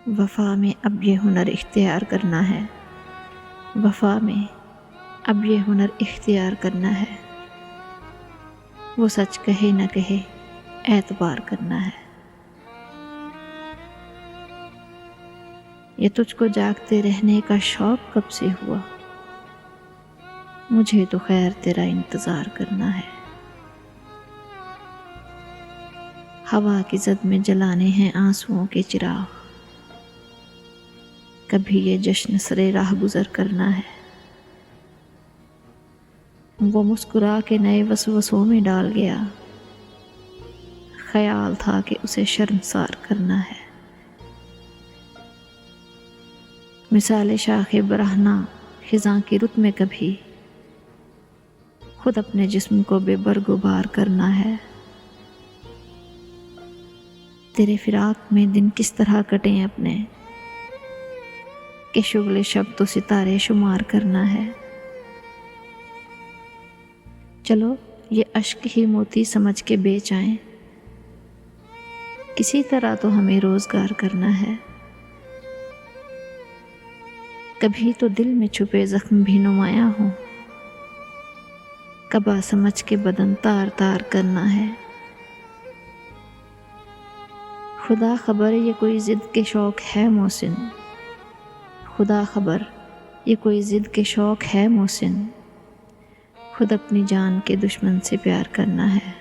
वफ़ा में अब ये हुनर इख्तियार करना है, वफ़ा में अब ये हुनर इख्तियार करना है। वो सच कहे न कहे एतबार करना है। ये तुझको जागते रहने का शौक़ कब से हुआ, मुझे तो खैर तेरा इंतज़ार करना है। हवा की ज़द में जलाने हैं आंसुओं के चिराग, कभी ये जश्न सरे राह गुज़र करना है। वो मुस्कुरा के नए वसवसों में डाल गया, ख्याल था कि उसे शर्मसार करना है। मिसाले शाखे बरहना खिज़ां की रुत में कभी खुद अपने जिस्म को बेबरगुबार करना है। तेरे फिराक में दिन किस तरह कटें अपने, कि शुगले शब तो सितारे शुमार करना है। चलो ये अश्क ही मोती समझ के बेच आएं, किसी तरह तो हमें रोज़गार करना है। कभी तो दिल में छुपे ज़ख्म भी नुमाया हों, कबा समझ के बदन तार तार करना है। खुदा खबर ये कोई ज़िद के शौक़ है मोहसिन, खुदा खबर ये कोई ज़िद के शौक़ है मोहसिन, खुद अपनी जान के दुश्मन से प्यार करना है।